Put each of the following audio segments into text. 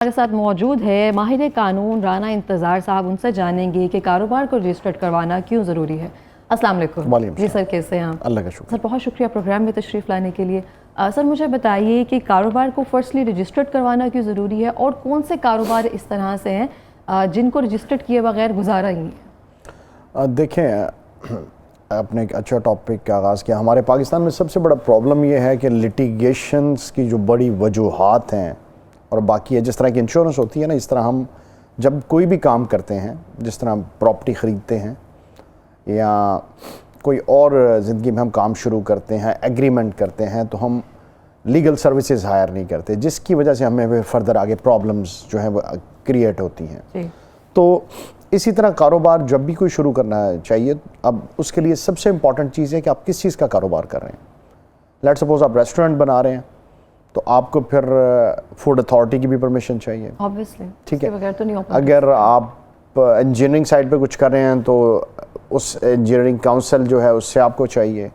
ہمارے ساتھ موجود ہے ماہر قانون رانا انتظار صاحب. ان سے جانیں گے کہ کاروبار کو رجسٹرڈ کروانا کیوں ضروری ہے. السلام علیکم. جی سر, کیسے ہیں آپ؟ اللہ کا شکر. سر بہت شکریہ پروگرام میں تشریف لانے کے لیے. سر مجھے بتائیے کہ کاروبار کو فرسٹلی رجسٹرڈ کروانا کیوں ضروری ہے, اور کون سے کاروبار اس طرح سے ہیں جن کو رجسٹرڈ کیے بغیر گزارا ہی نہیں؟ دیکھیں, آپ نے ایک اچھا ٹاپک کا آغاز کیا. ہمارے پاکستان میں سب سے بڑا پرابلم یہ ہے کہ لٹیگیشنز کی جو بڑی وجوہات ہیں اور باقی ہے, جس طرح کی انشورنس ہوتی ہے نا, اس طرح ہم جب کوئی بھی کام کرتے ہیں, جس طرح پراپرٹی خریدتے ہیں یا کوئی اور زندگی میں ہم کام شروع کرتے ہیں, ایگریمنٹ کرتے ہیں, تو ہم لیگل سروسز ہائر نہیں کرتے, جس کی وجہ سے ہمیں فردر آگے پرابلمز جو ہیں وہ کریٹ ہوتی ہیں. تو اسی طرح کاروبار جب بھی کوئی شروع کرنا چاہیے, اب اس کے لیے سب سے امپورٹنٹ چیز ہے کہ آپ کس چیز کا کاروبار کر رہے ہیں. لیٹ سپوز آپ ریسٹورنٹ بنا رہے ہیں, تو آپ کو پھر فوڈ اتھارٹی کی بھی پرمیشن چاہیے, ٹھیک ہے. اگر آپ انجینئرنگ سائڈ پہ کچھ کر رہے ہیں تو اس انجینئرنگ کاؤنسل جو ہے اس سے آپ کو چاہیے.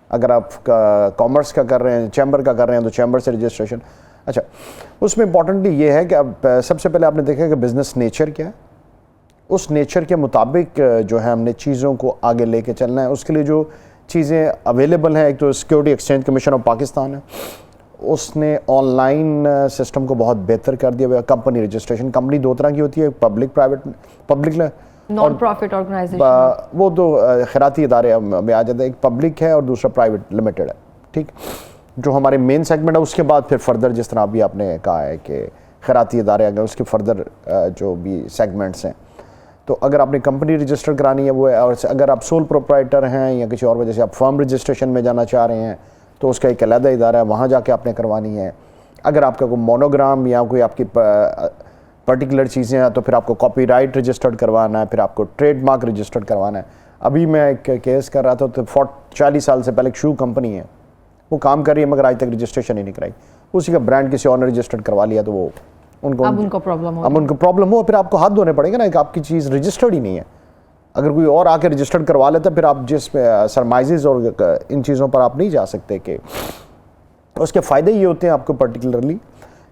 اگر آپ کامرس کا کر رہے ہیں, چیمبر کا کر رہے ہیں, تو چیمبر سے رجسٹریشن. اچھا, اس میں امپورٹنٹلی یہ ہے کہ اب سب سے پہلے آپ نے دیکھا کہ بزنس نیچر کیا ہے, اس نیچر کے مطابق جو ہے ہم نے چیزوں کو آگے لے کے چلنا ہے. اس کے لیے جو چیزیں اویلیبل ہیں, ایک تو security exchange commission of Pakistan ہے, اس نے آن لائن سسٹم کو بہت بہتر کر دیا. کمپنی رجسٹریشن, کمپنی دو طرح کی ہوتی ہے, public private. Public non profit organization, وہ تو خیراتی ادارے میں آ جاتا ہے. ایک پبلک ہے اور دوسرا پرائیویٹ لمیٹڈ ہے, ٹھیک. جو ہمارے مین سیگمنٹ ہے, اس کے بعد پھر فردر جس طرح ابھی آپ نے کہا ہے کہ خیراتی ادارے, اگر اس کے فردر جو بھی سیگمنٹس ہیں, تو اگر آپ نے کمپنی رجسٹر کرانی ہے وہ ہے. اور اگر آپ سول پروپرائٹر ہیں یا کسی اور وجہ سے آپ فرم رجسٹریشن میں جانا چاہ رہے ہیں, تو اس کا ایک علیحدہ ادارہ ہے, وہاں جا کے آپ نے کروانی ہے. اگر آپ کا کوئی مونوگرام یا کوئی آپ کی پرٹیکولر چیزیں ہیں, تو پھر آپ کو کاپی رائٹ رجسٹرڈ کروانا ہے, پھر آپ کو ٹریڈ مارک رجسٹرڈ کروانا ہے. ابھی میں ایک کیس کر رہا تھا, تو 40 سال سے پہلے ایک شو کمپنی ہے, وہ کام کر رہی ہے مگر آج تک رجسٹریشن ہی نہیں کرائی. اسی کا برانڈ کسی اور نے رجسٹرڈ کروا لیا, تو وہ ان کو پرابلم ہو, پھر آپ کو ہاتھ دھونے پڑے گا نا کہ آپ کی چیز رجسٹرڈ ہی نہیں ہے. اگر کوئی اور آ کے رجسٹرڈ کروا لیتا, پھر آپ جس سرمائزز اور ان چیزوں پر آپ نہیں جا سکتے. کہ اس کے فائدے یہ ہوتے ہیں آپ کو پرٹیکولرلی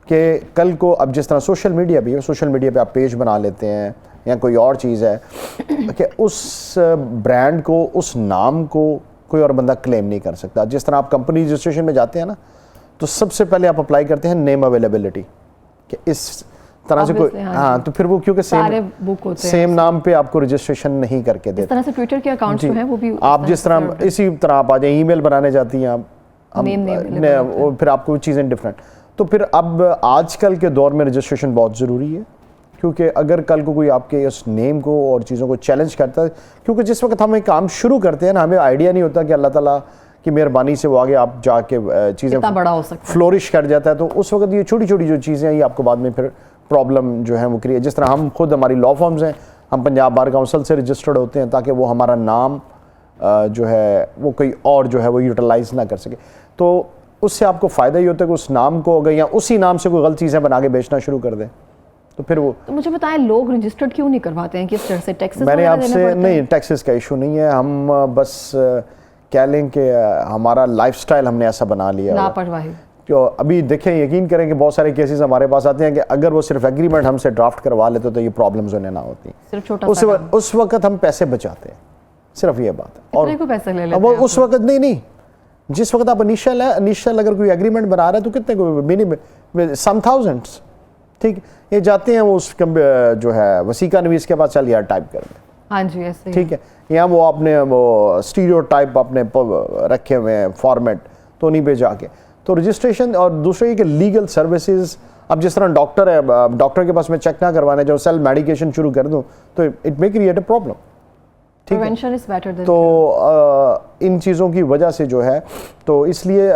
کہ کل کو اب جس طرح سوشل میڈیا بھی ہے, سوشل میڈیا پہ آپ پیج بنا لیتے ہیں یا کوئی اور چیز ہے, کہ اس برانڈ کو, اس نام کو کوئی اور بندہ کلیم نہیں کر سکتا. جس طرح آپ کمپنی رجسٹریشن میں جاتے ہیں نا, تو سب سے پہلے آپ اپلائی کرتے ہیں نیم اویلیبلٹی, کہ اس طرح سے کوئی, ہاں, تو پھر وہ کیونکہ سیم نام پہ آپ کو رجسٹریشن نہیں کر کے دیتے. اس طرح سے ٹویٹر کے اکاؤنٹس جو ہیں وہ بھی آپ جس طرح اسی طرح آپ آ جائیں, ای میل بنانے جاتی ہیں آپ, پھر آپ کو چیزیں ڈفرینٹ. تو پھر اب آج کل کے دور میں رجسٹریشن بہت ضروری ہے, کیونکہ اگر کل کو کوئی آپ کے اس نیم کو اور چیزوں کو چیلنج کرتا ہے, کیونکہ جس وقت ہم ایک کام شروع کرتے ہیں نا, ہمیں آئیڈیا نہیں ہوتا کہ اللہ تعالیٰ کی مہربانی سے وہ آگے آپ جا کے چیزیں فلورش کر جاتا ہے. تو اس وقت یہ چھوٹی چھوٹی جو چیزیں ہیں, یہ آپ کو بعد میں پھر پرابلم جو ہے وہ کریٹ. جس طرح ہم خود, ہماری لا فارمز ہیں, ہم پنجاب بار کونسل سے رجسٹرڈ ہوتے ہیں, تاکہ وہ ہمارا نام جو ہے وہ کوئی اور جو ہے وہ یوٹیلائز نہ کر سکے. تو اس سے آپ کو فائدہ یہ ہوتا ہے کہ اس نام کو اگر یا اسی نام سے کوئی غلط چیزیں بنا کے بیچنا شروع کر دیں, تو پھر وہ. تو مجھے بتائیں, لوگ رجسٹرڈ کیوں نہیں کرواتے ہیں, کس طرح سے ٹیکسز؟ میں نے آپ سے نہیں, ٹیکسز کا ایشو نہیں ہے, ہم بس کہہ لیں کہ ہمارا لائف سٹائل ہم نے ایسا بنا لیا. لاپرواہی. ابھی دیکھیں, یقین کریں کہ بہت سارے کیسز ہمارے پاس آتے ہیں کہ اگر وہ صرف ایگریمنٹ ہم سے ڈرافٹ کروا لیتے تو یہ پرابلمز انہیں نہ ہوتی. اس وقت ہم پیسے بچاتے ہیں, صرف یہ بات ہے. اور وہ اس وقت نہیں, جس وقت آپ انیشل اگر کوئی ایگریمنٹ بنا رہا ہے, تو کتنے کو منیمم سم تھاؤزنڈس, ٹھیک, یہ جاتے ہیں وہ اس جو ہے وسیقہ نویس کے پاس, چل یار ٹائپ کر دیں, ہاں جی ایسے, ٹھیک ہے, یا وہ اپنے وہ اسٹیریو ٹائپ اپنے رکھے ہوئے ہیں فارمیٹ, تو انہیں پہ جا کے تو رجسٹریشن. اور دوسرا یہ کہ لیگل سروسز, اب جس طرح ڈاکٹر ہے, ڈاکٹر کے پاس میں چیک نہ کروانا, جو سیلف میڈیکیشن شروع کر دوں تو اٹ میں کریٹ اے پرابلم. تو ان چیزوں کی وجہ سے جو ہے, تو اس لیے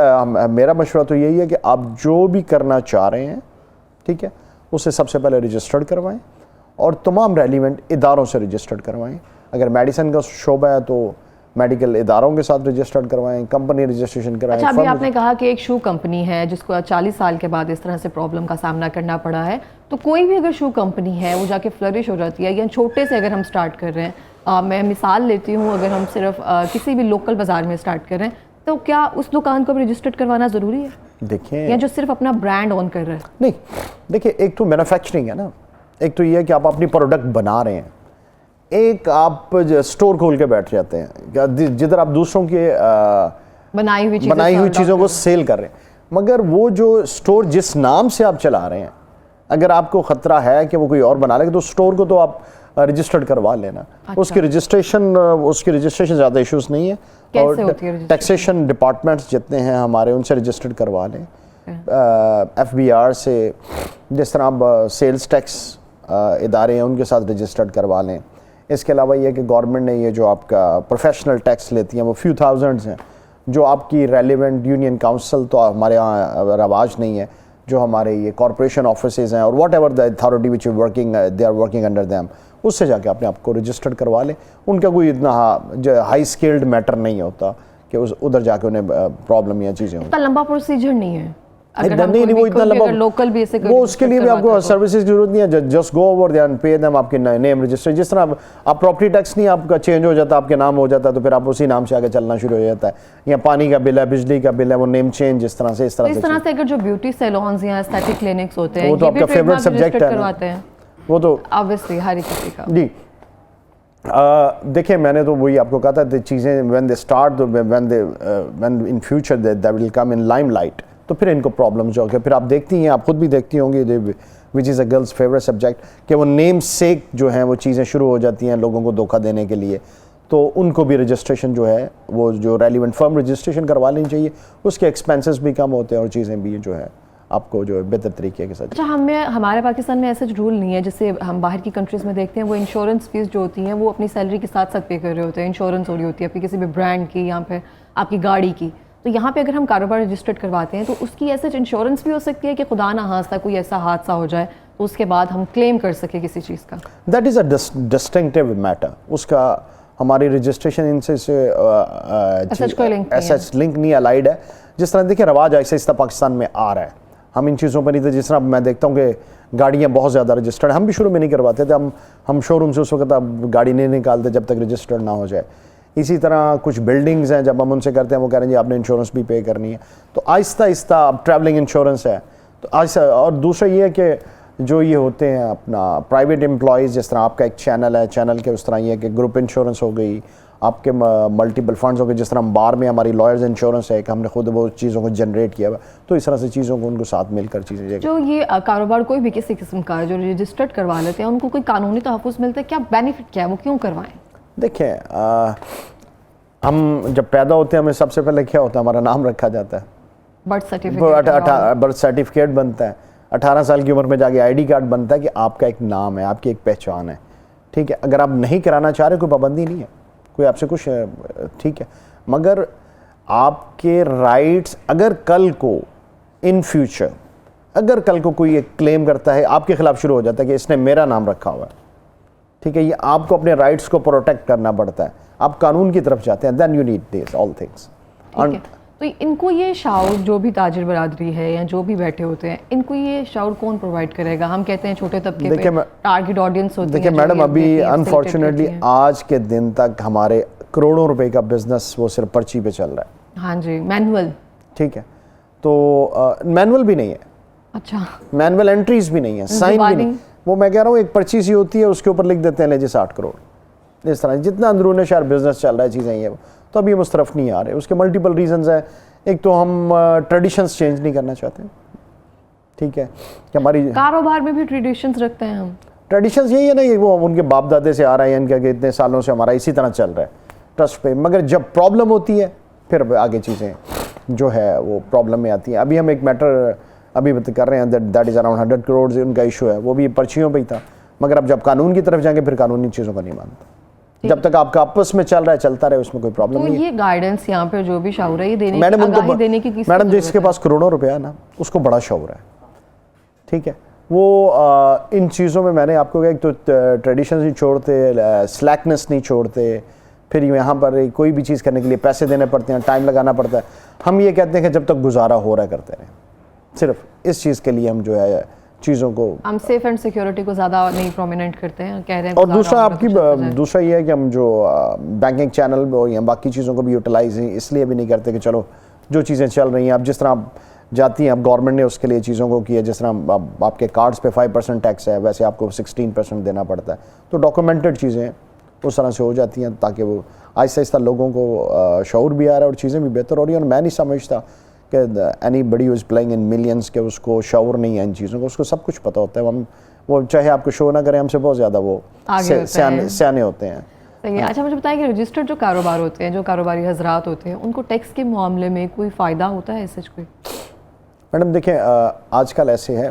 میرا مشورہ تو یہی ہے کہ آپ جو بھی کرنا چاہ رہے ہیں, ٹھیک ہے, اسے سب سے پہلے رجسٹرڈ کروائیں, اور تمام ریلیونٹ اداروں سے رجسٹرڈ کروائیں. اگر میڈیسن کا شعبہ ہے تو میڈیکل اداروں کے ساتھ رجسٹرڈ کروائیں, کمپنی رجسٹریشن کرائیں. اچھا, ابھی آپ نے کہا کہ ایک شو کمپنی ہے جس کو 40 سال کے بعد اس طرح سے پرابلم کا سامنا کرنا پڑا ہے, تو کوئی بھی اگر شو کمپنی ہے وہ جا کے فلرش ہو جاتی ہے, یا چھوٹے سے اگر ہم سٹارٹ کر رہے ہیں, میں مثال لیتی ہوں, اگر ہم صرف کسی بھی لوکل بازار میں سٹارٹ کر رہے ہیں, تو کیا اس دکان کو بھی رجسٹرڈ کروانا ضروری ہے؟ دیکھیں یا جو صرف اپنا برانڈ آن کر رہا ہے؟ نہیں دیکھیں، ایک تو مینوفیکچرنگ ہے نا، ایک تو یہ ہے کہ آپ اپنی پروڈکٹ بنا رہے ہیں، ایک آپ اسٹور کھول کے بیٹھ جاتے ہیں جدھر آپ دوسروں کے بنائی ہوئی چیزوں کو سیل کر رہے ہیں، مگر وہ جو اسٹور جس نام سے آپ چلا رہے ہیں، اگر آپ کو خطرہ ہے کہ وہ کوئی اور بنا لے گا تو اسٹور کو تو آپ رجسٹرڈ کروا لینا. اس کی رجسٹریشن زیادہ ایشوز نہیں ہے، اور ٹیکسیشن ڈپارٹمنٹس جتنے ہیں ہمارے ان سے رجسٹرڈ کروا لیں، ایف بی آر سے، جس طرح آپ سیلز ٹیکس ادارے ہیں ان کے ساتھ رجسٹرڈ کروا لیں. اس کے علاوہ یہ کہ گورنمنٹ نے یہ جو آپ کا پروفیشنل ٹیکس لیتی ہیں وہ فیو تھاؤزنڈز ہیں، جو آپ کی ریلیونٹ یونین کاؤنسل تو ہمارے یہاں رواج نہیں ہے، جو ہمارے یہ کارپوریشن آفیسز ہیں اور whatever the authority which they are working under them, اس سے جا کے اپنے آپ کو رجسٹرڈ کروا لیں. ان کا کوئی اتنا ہائی اسکیلڈ میٹر نہیں ہوتا کہ ادھر جا کے انہیں پرابلم یا چیزیں ہوں. اتنا لمبا پروسیجر نہیں ہے، نہیں وہ اتنا لمبا، وہ اس کے لیے بھی آپ کو سروسز کی ضرورت نہیں ہے. Just go over there and pay them. آپ کے نیم رجسٹر، جس طرح آپ پراپرٹی ٹیکس نہیں آپ کا چینج ہو جاتا، آپ کے نام ہو جاتا ہے تو پھر آپ اسی نام سے آگے چلنا شروع ہو جاتا ہے. یا پانی کا بل ہے، بجلی کا بل ہے، وہ نیم چینج جس طرح سے اگر جو بیوٹی سیلونز یا اسٹیٹک کلینکس ہوتے ہیں وہ تو آپ کا فیوریٹ سبجیکٹ ہے، وہ تو obviously ہر کسی کا. جی دیکھیں، میں نے تو وہی آپ کو کہا تھا، چیزیں when they start when in future they will come in limelight تو پھر ان کو پرابلمز ہو گئے. پھر آپ دیکھتی ہیں، آپ خود بھی دیکھتی ہوں گی which is a girl's favorite subject کہ وہ نیم سیک جو ہیں وہ چیزیں شروع ہو جاتی ہیں لوگوں کو دھوکہ دینے کے لیے. تو ان کو بھی رجسٹریشن جو ہے وہ جو ریلیونٹ فرم رجسٹریشن کروا لینی چاہیے، اس کے ایکسپینسز بھی کم ہوتے ہیں اور چیزیں بھی جو ہے آپ کو جو بہتر طریقے کے ساتھ. اچھا، ہمارے پاکستان میں ایسا رول نہیں ہے جیسے ہم باہر کی کنٹریز میں دیکھتے ہیں، وہ انشورنس فیس جو ہوتی ہیں وہ اپنی سیلری کے ساتھ ساتھ پے کر رہے ہوتے ہیں. انشورنس ہو رہی ہوتی ہے آپ کی کسی بھی برانڈ کی یا پھر آپ کی گاڑی کی. تو یہاں پہ اگر ہم کاروبار رجسٹرڈ کرواتے ہیں تو اس کی ایسے انشورنس بھی ہو سکتی ہے کہ خدا نہ خواستہ کوئی ایسا حادثہ ہو جائے تو اس کے بعد ہم کلیم کر سکیں کسی چیز کا. That is a distinctive matter. اس کا ہماری رجسٹریشن ان سے ایسا لنک نہیں الائڈ ہے. جس طرح دیکھیں رواج ایسے اس طرح پاکستان میں آ رہا ہے، ہم ان چیزوں پر نہیں تھے. جس طرح میں دیکھتا ہوں کہ گاڑیاں بہت زیادہ رجسٹرڈ، ہم بھی شروع میں نہیں کرواتے تھے، ہم شو روم سے اس وقت گاڑی نہیں نکالتے جب تک رجسٹرڈ نہ ہو جائے. اسی طرح کچھ بلڈنگز ہیں، جب ہم ان سے کرتے ہیں وہ کہہ رہے ہیں جی آپ نے انشورنس بھی پے کرنی ہے. تو آہستہ آہستہ اب ٹریولنگ انشورنس ہے تو آہستہ. اور دوسرا یہ ہے کہ جو یہ ہوتے ہیں اپنا پرائیویٹ امپلائیز، جس طرح آپ کا ایک چینل ہے، چینل کے اس طرح یہ ہے کہ گروپ انشورنس ہو گئی، آپ کے ملٹیپل فنڈز ہو گئے. جس طرح ہم بار میں ہماری لائرز انشورنس ہے کہ ہم نے خود وہ چیزوں کو جنریٹ کیا ہوا، تو اس طرح سے چیزوں کو ان کو ساتھ مل کر چیزیں. جو یہ کاروبار کوئی بھی کسی قسم کا جو رجسٹرڈ کروا لیتے ہیں ان کو کوئی قانونی تحفظ ملتا ہے؟ کیا بینیفٹ کیا ہے، وہ کیوں کروائیں؟ دیکھیں، ہم جب پیدا ہوتے ہیں ہمیں سب سے پہلے کیا ہوتا ہے، ہمارا نام رکھا جاتا ہے، برتھ سرٹیفکیٹ بنتا ہے، 18 سال کی عمر میں جا کے آئی ڈی کارڈ بنتا ہے کہ آپ کا ایک نام ہے، آپ کی ایک پہچان ہے. ٹھیک ہے، اگر آپ نہیں کرانا چاہ رہے کوئی پابندی نہیں ہے، کوئی آپ سے کچھ ٹھیک ہے، مگر آپ کے رائٹس اگر کل کو ان فیوچر اگر کل کو کوئی ایک کلیم کرتا ہے آپ کے خلاف شروع ہو جاتا ہے کہ اس نے میرا نام رکھا ہوا ہے، ٹھیک ہے، یہ آپ کو اپنے رائٹس کو پروٹیکٹ کرنا پڑتا ہے، آپ قانون کی طرف جاتے ہیں، then you need these all things. تو ان کو یہ شعور، جو بھی تاجر برادری ہے یا جو بھی بیٹھے ہوتے ہیں، ان کو یہ شعور کون پرووائڈ کرے گا؟ ہم کہتے ہیں چھوٹے طبقے پہ ٹارگٹ آڈینس ہوتی ہے. دیکھیں میڈم، ابھی انفارچونیٹلی آج کے دن تک ہمارے کروڑوں روپے کا بزنس وہ صرف پرچی پہ چل رہا ہے. ہاں جی، مینول. ٹھیک ہے، تو مینول بھی نہیں ہے. اچھا، مینول انٹریز بھی نہیں ہے، سائن بھی نہیں. وہ میں کہہ رہا ہوں ایک پرچی سی ہوتی ہے، اس کے اوپر لکھ دیتے ہیں لے جی 60 کروڑ. اس طرح جتنا اندرون شہر بزنس چل رہا ہے چیزیں یہ تو ابھی ہم اس طرف نہیں آ رہے. اس کے ملٹیپل ریزنز ہیں. ایک تو ہم ٹریڈیشنز چینج نہیں کرنا چاہتے. ٹھیک ہے، کہ ہماری کاروبار میں بھی ٹریڈیشنز رکھتے ہیں ہم. ٹریڈیشنز یہی ہے نا، یہ وہ ان کے باپ دادے سے آ رہا ہے، ان کا کہ اتنے سالوں سے ہمارا اسی طرح چل رہا ہے ٹرسٹ پہ. مگر جب پرابلم ہوتی ہے پھر آگے چیزیں جو ہے وہ پرابلم میں آتی ہیں. ابھی ہم ایک میٹر ابھی کر رہے ہیں، دیٹ از اراؤنڈ 100 کروڑ ان کا ایشو ہے، وہ بھی پرچیوں پہ ہی تھا. مگر اب جب قانون کی طرف جائیں گے پھر قانونی چیزوں کا نہیں مانتا. جب تک آپ کا آپس میں چل رہا ہے چلتا رہے، اس میں کوئی پرابلم نہیں ہے. تو یہ گائیڈنس یہاں پہ جو بھی شعور ہے یہ دینے کی میڈم جس کے پاس کروڑوں روپیہ ہے نا اس کو بڑا شعور ہے. ٹھیک ہے، وہ ان چیزوں میں نے آپ کو کہا ایک تو ٹریڈیشنز نہیں چھوڑتے، سلیکنس نہیں چھوڑتے، پھر یہاں پر کوئی بھی چیز کرنے کے لیے پیسے دینے پڑتے ہیں، ٹائم لگانا پڑتا ہے. ہم یہ کہتے ہیں کہ جب تک گزارا ہو رہا کرتے رہیں، صرف اس چیز کے لیے ہم جو ہے چیزوں کو ہم سیف اینڈ سیکیورٹی کو زیادہ نہیں پرومیننٹ کرتے ہیں، کہہ رہے ہیں. اور دوسرا آپ کی دوسرا یہ ہے کہ ہم جو بینکنگ چینل یا باقی چیزوں کو بھی یوٹیلائز اس لیے بھی نہیں کرتے کہ چلو جو چیزیں چل رہی ہیں. اب جس طرح جاتی ہیں. اب گورنمنٹ نے اس کے لیے چیزوں کو کیا, جس طرح آپ کے کارڈز پہ 5% ٹیکس ہے, ویسے آپ کو 16% دینا پڑتا ہے. تو ڈاکومنٹڈ چیزیں اس طرح سے ہو جاتی ہیں تاکہ وہ آہستہ آہستہ لوگوں کو شعور بھی آ رہا ہے اور چیزیں بھی بہتر ہو رہی ہیں. اور میں نہیں سمجھتا کہ anybody is playing in millions کہ اس کو شعور نہیں ہے ان چیزوں کو, اس کو سب کچھ پتہ ہوتا ہے. وہ چاہے آپ کو شو نہ کریں, ہم سے بہت زیادہ وہ سیانے ہوتے ہیں. اچھا مجھے بتائیں کہ رجسٹرڈ جو کاروبار ہوتے ہیں, جو کاروباری حضرات ہوتے ہیں, ان کو ٹیکس کے معاملے میں کوئی فائدہ ہوتا ہے سچ کوئی؟ میڈم دیکھیں, آج کل ایسے ہے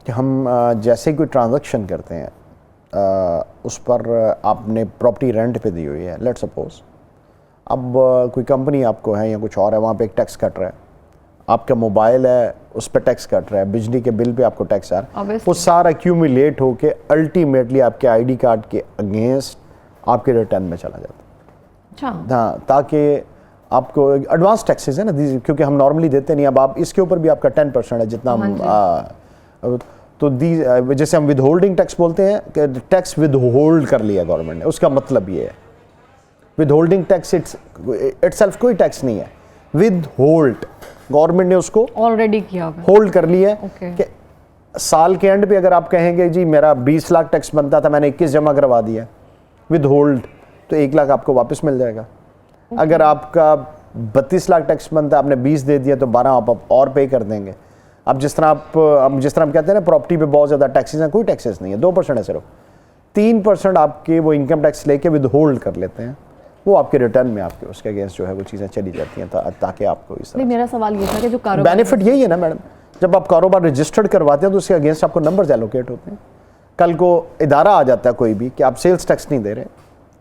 کہ ہم جیسے کوئی ٹرانزیکشن کرتے ہیں اس پر آپ نے پراپرٹی رینٹ پہ دی ہوئی ہے, لیٹ سپوز اب کوئی کمپنی آپ کو ہے یا کچھ اور ہے, وہاں پہ ایک ٹیکس کٹ رہا ہے, آپ کا موبائل ہے اس پہ ٹیکس کٹ رہا ہے, بجلی کے بل پہ آپ کو ٹیکس آ رہا ہے, وہ سارا ایکیومولیٹ ہو کے الٹیمیٹلی آپ کے آئی ڈی کارڈ کے اگینسٹ آپ کے ریٹرن میں چلا جاتا ہے. اچھا ہاں, تاکہ آپ کو ایڈوانس ٹیکسز ہیں نا, کیونکہ ہم نارملی دیتے نہیں. اب آپ اس کے اوپر بھی آپ کا 10% ہے جتنا ہم, تو جیسے ہم ود ہولڈنگ ٹیکس بولتے ہیں کہ ٹیکس ود ہولڈ کر لیا گورنمنٹ نے, اس کا مطلب یہ ہے withholding tax itself کوئی ٹیکس نہیں ہے, ود ہولڈ گورنمنٹ نے اس کو آلریڈی کیا ہولڈ کر لیا ہے کہ سال کے اینڈ پہ اگر آپ کہیں گے جی میرا 20 لاکھ ٹیکس بنتا تھا, میں نے 21 جمع کروا دیا ود ہولڈ, تو 1 لاکھ آپ کو واپس مل جائے گا. اگر آپ کا 32 لاکھ ٹیکس بنتا ہے, آپ نے 20 دے دیا تو 12 آپ اور پے کر دیں گے. اب جس طرح ہم کہتے ہیں نا پراپرٹی پہ بہت زیادہ ٹیکسز ہیں, کوئی ٹیکسز نہیں ہے, 2% ہے صرف. 3% آپ کے وہ انکم ٹیکس لے کے ود ہولڈ کر لیتے ہیں, وہ آپ کے ریٹرن میں آپ کے اس کے اگینسٹ جو ہے وہ چیزیں چلی جاتی ہیں تاکہ آپ کو اس طرح. میرا سوال یہ تھا کہ جو کاروبار بینیفٹ یہی ہے نا میڈم, جب آپ کاروبار رجسٹرڈ کرواتے ہیں تو اس کے اگینسٹ آپ کو نمبرز ایلوکیٹ ہوتے ہیں. کل کو ادارہ آ جاتا ہے کوئی بھی کہ آپ سیلز ٹیکس نہیں دے رہے,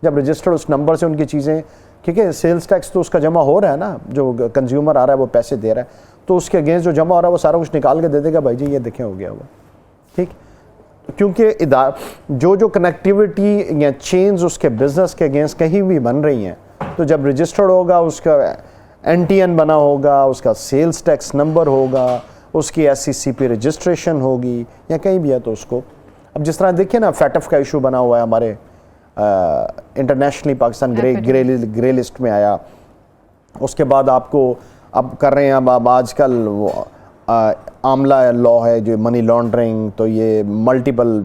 جب رجسٹرڈ اس نمبر سے ان کی چیزیں, کیونکہ سیلز ٹیکس تو اس کا جمع ہو رہا ہے نا, جو کنزیومر آ رہا ہے وہ پیسے دے رہا ہے, تو اس کے اگینسٹ جو جمع ہو رہا ہے وہ سارا کچھ نکال کے دے دے گا, بھائی جی یہ دیکھیں ہو گیا ہوا, ٹھیک. کیونکہ جو کنیکٹیوٹی یا چینز اس کے بزنس کے اگینسٹ کہیں بھی بن رہی ہیں, تو جب رجسٹرڈ ہوگا اس کا NTN بنا ہوگا, اس کا سیلز ٹیکس نمبر ہوگا, اس کی SCC پہ رجسٹریشن ہوگی یا کہیں بھی ہے تو اس کو. اب جس طرح دیکھیں نا فیٹف کا ایشو بنا ہوا ہے ہمارے انٹرنیشنلی, پاکستان گرے لسٹ میں آیا, اس کے بعد آپ کو اب کر رہے ہیں اب آج کل وہ عاملہ لا ہے جو منی لانڈرنگ, تو یہ ملٹیپل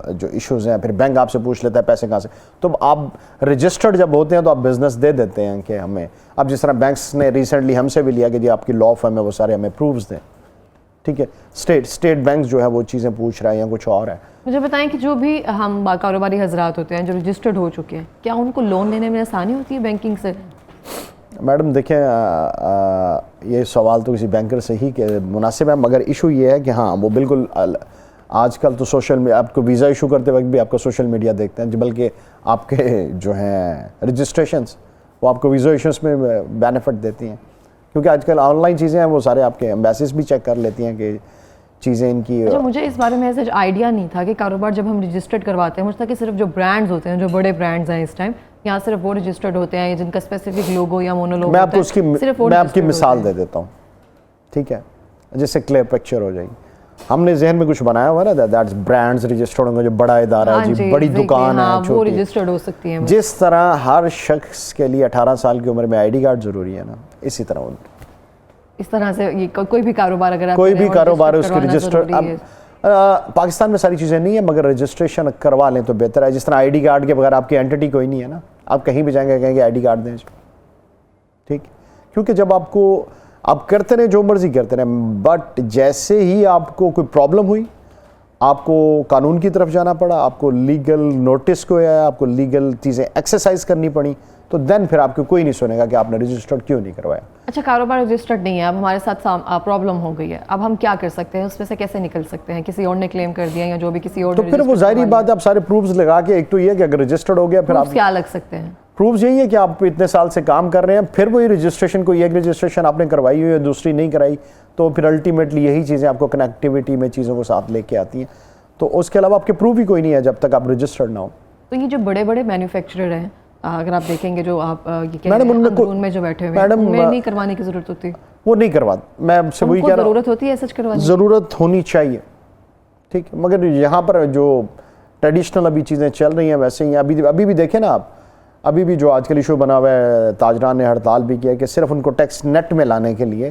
جو ایشوز ہیں, پھر بینک آپ سے پوچھ لیتا ہے پیسے کہاں سے. تو آپ رجسٹرڈ جب ہوتے ہیں تو آپ بزنس دے دیتے ہیں کہ ہمیں, اب جس طرح بینکس نے ریسنٹلی ہم سے بھی لیا کہ جی آپ کی لا فرم ہے وہ سارے ہمیں پروفز دیں, ٹھیک ہے. اسٹیٹ بینکس جو ہے وہ چیزیں پوچھ رہا ہے یا کچھ اور ہے. مجھے بتائیں کہ جو بھی ہم کاروباری حضرات ہوتے ہیں جو رجسٹرڈ ہو چکے ہیں, کیا ان کو لون لینے میں آسانی ہوتی ہے بینکنگ سے؟ میڈم دیکھیں یہ سوال تو کسی بینکر سے ہی کہ مناسب ہے, مگر ایشو یہ ہے کہ ہاں وہ بالکل آج کل تو سوشل آپ کو ویزا ایشو کرتے وقت بھی آپ کو سوشل میڈیا دیکھتے ہیں, بلکہ آپ کے جو ہیں رجسٹریشنس وہ آپ کو ویزا ایشوز میں بینیفٹ دیتی ہیں, کیونکہ آج کل آن لائن چیزیں ہیں, وہ سارے آپ کے ایمبیسیز بھی چیک کر لیتی ہیں کہ چیزیں ان کی. مجھے اس بارے میں ایسا آئیڈیا نہیں تھا کہ کاروبار جب ہم رجسٹرڈ کرواتے ہیں, مجھے تھا کہ صرف جو برانڈز ہوتے ہیں, جو بڑے برانڈز ہیں اس ٹائم, یہاں صرف وہ رجسٹرڈ ہوتے ہیں جن کا اسپیسیفک لوگو یا مونو لوگو. میں آپ کی مثال دے دیتا ہوں, ٹھیک ہے, جس سے کلیئر پکچر ہو جائے گی. ہم نے ذہن میں کچھ بنایا ہوا نا, دیٹس برانڈز رجسٹرڈ ہوں گے, جو بڑا ادارہ ہے جی, بڑی دکان ہے, وہ رجسٹرڈ ہو سکتی ہیں. جس طرح ہر شخص کے لیے 18 سال کی عمر میں ID کارڈ ضروری ہے نا, اسی طرح اس طرح سے کوئی بھی کاروبار اگر کوئی بھی کاروبار اس کی رجسٹر. اب پاکستان میں ساری چیزیں نہیں ہیں, مگر رجسٹریشن کروا لیں تو بہتر ہے. جس طرح ID کارڈ کے بغیر آپ کی اینٹی کوئی نہیں ہے نا, آپ کہیں بھی جائیں گے کہیں گے ID کارڈ دیں, ٹھیک. کیونکہ جب آپ کو آپ کرتے رہیں جو مرضی کرتے رہیں, بٹ جیسے ہی آپ کو کوئی پرابلم ہوئی, آپ کو قانون کی طرف جانا پڑا, آپ کو لیگل نوٹس کو آیا, آپ کو لیگل چیزیں ایکسرسائز کرنی پڑی, تو دین پھر آپ کو کوئی نہیں سنے گا کہ آپ نے رجسٹرڈ کیوں نہیں کروایا. اچھا کاروبار رجسٹرڈ نہیں ہے, اب ہمارے ساتھ پرابلم ہو گئی ہے, اب ہم کیا کر سکتے ہیں, اس میں سے کیسے نکل سکتے ہیں؟ کسی اور نے کلیم کر دیا یا جو بھی کسی اور, تو پھر وہ ظاہری بات ہے آپ سارے پروفز لگا کے, ایک تو یہ کہ اگر رجسٹرڈ ہو گیا پھر آپ کیا لگ سکتے ہیں؟ پروفز یہی ہے کہ آپ اتنے سال سے کام کر رہے ہیں, پھر وہی رجسٹریشن کوئی ایک رجسٹریشن آپ نے کروائی ہوئی ہے, دوسری نہیں کرائی, تو پھر الٹیمیٹلی یہی چیزیں آپ کو کنیکٹیوٹی میں چیزوں کو ساتھ لے کے آتی ہیں. تو اس کے علاوہ آپ کے پروف ہی کوئی نہیں ہے جب تک آپ رجسٹرڈ نہ ہو. تو یہ جو بڑے بڑے مینوفیکچرر ہیں, اگر آپ دیکھیں گے جو آپ یہ کہہ رہے ہیں ان میں جو بیٹھے ہوئے ہیں, ان میں نہیں کروانے کی ضرورت ہوتی؟ وہ نہیں کرواتے, میں آپ سے وہی کہہ رہا ہوں, ضرورت ہوتی ہے سچ کروانے, ضرورت ہونی چاہیے, ٹھیک. مگر یہاں پر جو ٹریڈیشنل ابھی چیزیں چل رہی ہیں ویسے ہی ابھی بھی دیکھیں نا آپ, ابھی بھی جو آج کل ایشو بنا ہوا ہے, تاجران نے ہڑتال بھی کیا کہ صرف ان کو ٹیکس نیٹ میں لانے کے لیے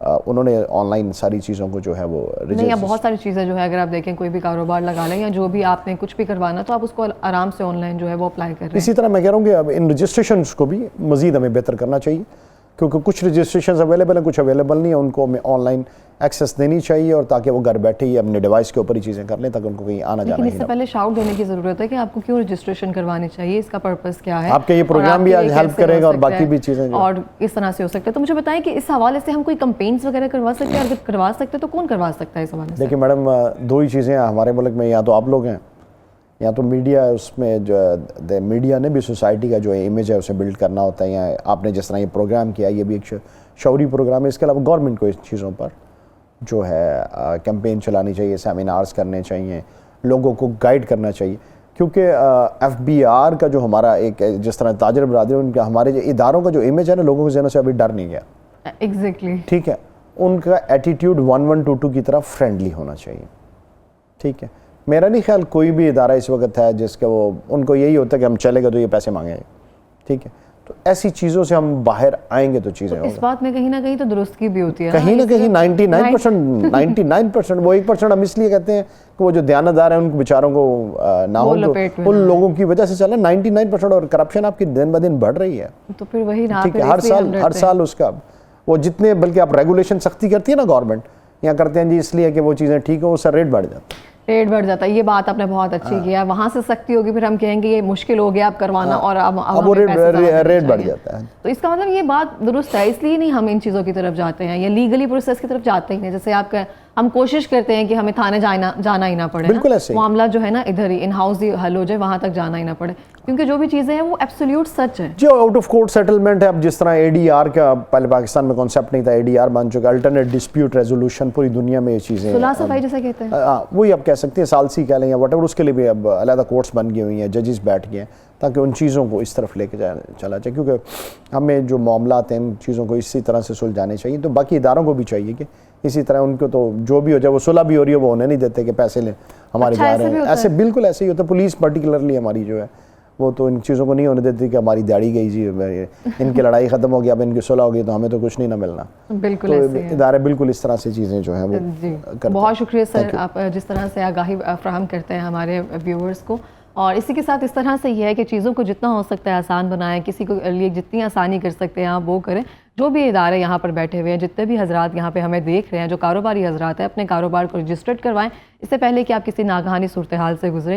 انہوں نے آن لائن ساری چیزوں کو جو ہے وہ نہیں، اب بہت ساری چیزیں جو ہے اگر آپ دیکھیں کوئی بھی کاروبار لگا لیں یا جو بھی آپ نے کچھ بھی کروانا تو آپ اس کو آرام سے آن لائن جو ہے وہ اپلائی کر رہے ہیں. اسی طرح میں کہہ رہا ہوں کہ اب ان رجسٹریشنس کو بھی مزید ہمیں بہتر کرنا چاہیے، کیونکہ کچھ رجسٹریشنز اویلیبل ہیں، کچھ اویلیبل نہیں ہیں، ان کو ہمیں آن لائن ایکسیس دینی چاہیے، اور تاکہ وہ گھر بیٹھے ہی اپنے ڈیوائس کے اوپر ہی چیزیں کر لیں، تاکہ ان کو کہیں آنا جانا لیکن ہی اس سے نہ پہلے شاؤٹ دینے کی ضرورت ہے کہ آپ کو کیوں رجسٹریشن کروانی چاہیے، اس کا پرپس کیا ہے. آپ کے یہ پروگرام بھی آج ہیلپ کرے گا اور باقی بھی چیزیں اور اس طرح سے ہو سکتا ہے. تو مجھے بتائیں کہ اس حوالے سے ہم کوئی کمپینز وغیرہ کروا سکتے ہیں، اگر کروا سکتے ہیں تو کون کروا سکتا ہے اس حوالے سے؟ دیکھیں میڈم، دو ہی چیزیں ہیں ہمارے ملک میں، یا تو آپ لوگ ہیں یا تو میڈیا. اس میں جو میڈیا نے بھی سوسائٹی کا جو امیج ہے اسے بلڈ کرنا ہوتا ہے، یا آپ نے جس طرح یہ پروگرام کیا یہ بھی ایک شعوری پروگرام ہے. اس کے علاوہ گورنمنٹ کو اس چیزوں پر جو ہے کیمپین چلانی چاہیے، سیمینارز کرنے چاہیے، لوگوں کو گائیڈ کرنا چاہیے، کیونکہ ایف بی آر کا جو ہمارا ایک جس طرح تاجر برادری ان کا ہمارے جو اداروں کا جو امیج ہے نا، لوگوں کے ذہنوں سے ابھی ڈر نہیں گیا. ایگزیکٹلی ٹھیک ہے، ان کا ایٹیٹیوڈ 1122 کی طرح فرینڈلی ہونا چاہیے. ٹھیک ہے، میرا نہیں خیال کوئی بھی ادارہ اس وقت ہے جس کا وہ ان کو یہی ہوتا ہے کہ ہم چلے گئے تو یہ پیسے مانگیں گے. ٹھیک ہے، تو ایسی چیزوں سے ہم باہر آئیں گے تو چیزیں اس بات میں کہیں نہ کہیں تو درستگی بھی ہوتی ہے، کہیں نہ کہیں 99%. وہ 1% ہم اس لیے کہتے ہیں کہ وہ جو دیانتدار ہیں ان کو بیچاروں کو نہ ہو، ان لوگوں کی وجہ سے چل رہا ہے 99%. اور کرپشن آپ کی دن بہ دن بڑھ رہی ہے. تو پھر وہی نا، ٹھیک ہے، ہر سال اس کا وہ جتنے، بلکہ آپ ریگولیشن سختی کرتی ہے نا گورنمنٹ، یا کرتے ہیں جی اس لیے کہ وہ چیزیں ٹھیک ہیں، اس سے ریٹ بڑھ جاتا ہے. ریٹ بڑھ جاتا ہے. یہ بات آپ نے بہت اچھی کیا ہے. وہاں سے سختی ہوگی پھر ہم کہیں گے یہ مشکل ہو گیا اب کروانا، اور اب وہ ریٹ بڑھ جاتا ہے. تو اس کا مطلب یہ بات درست ہے، اس لیے نہیں ہم ان چیزوں کی طرف جاتے ہیں یا لیگلی پروسیس کی طرف جاتے ہی نہیں. جیسے آپ کا ہم کوشش کرتے ہیں کہ ہمیں تھانے جانا ہی نہ پڑے، بالکل ایسے ہی معاملہ جو ہے نا ادھر ہی ان ہاؤس ہی حل ہو جائے، وہاں تک جانا ہی نہ پڑے، کیونکہ جو بھی چیزیں ہیں وہ ایبسلیوٹ سچ ہے. جو آؤٹ آف کورٹ سیٹلمنٹ ہے، اب جس طرح اے ڈی آر کا پہلے پاکستان میں کانسیپٹ نہیں تھا، اے ڈی آر بن چکا، الٹرنیٹ ڈسپیوٹ ریزولوشن، پوری دنیا میں یہ چیزیں صلح صفائی جیسے کہتے ہیں، وہی آپ کہہ سکتے ہیں، ثالثی کہہ لیں یا واٹ ایور. اس کے لیے بھی اب علیحدہ کورٹس بن گئی ہوئی ہیں، ججز بیٹھ گئے ہیں، تاکہ ان چیزوں کو اس طرف لے کے چلا جائے. کیونکہ ہمیں جو معاملات ہیں ان چیزوں کو اسی طرح سے سلجھانے چاہیے. تو باقی اداروں کو بھی چاہیے کہ اسی طرح ان کو تو جو بھی ہو جائے، وہ صلح بھی ہو رہی ہے وہ ہونے نہیں دیتے کہ پیسے لیں ہمارے جا رہے ہیں. ایسے بالکل ایسے ہی ہوتا ہے. پولیس پرٹیکولرلی ہماری جو ہے وہ تو ان چیزوں کو نہیں ہونے دیتی کہ ہماری دیہڑی گئی جی، ان کی لڑائی ختم ہو گئی، اب ان کی صلح ہوگی تو ہمیں تو کچھ نہیں نہ ملنا. بالکل ایسے ہیں ادارے بالکل اس طرح سے چیزیں جو ہیں وہ کرتے ہیں. بہت شکریہ سر، آپ جس طرح سے آگاہی فراہم کرتے ہیں ہمارے ویورز کو. اور اسی کے ساتھ اس طرح سے یہ ہے کہ چیزوں کو جتنا ہو سکتا ہے آسان بنائیں، کسی کو لیے جتنی آسانی کر سکتے ہیں آپ وہ کریں. جو بھی ادارے یہاں پر بیٹھے ہوئے ہیں، جتنے بھی حضرات یہاں پہ ہمیں دیکھ رہے ہیں، جو کاروباری حضرات ہیں، اپنے کاروبار کو رجسٹرڈ کروائیں اس سے پہلے کہ آپ کسی ناگہانی صورتحال سے گزرے.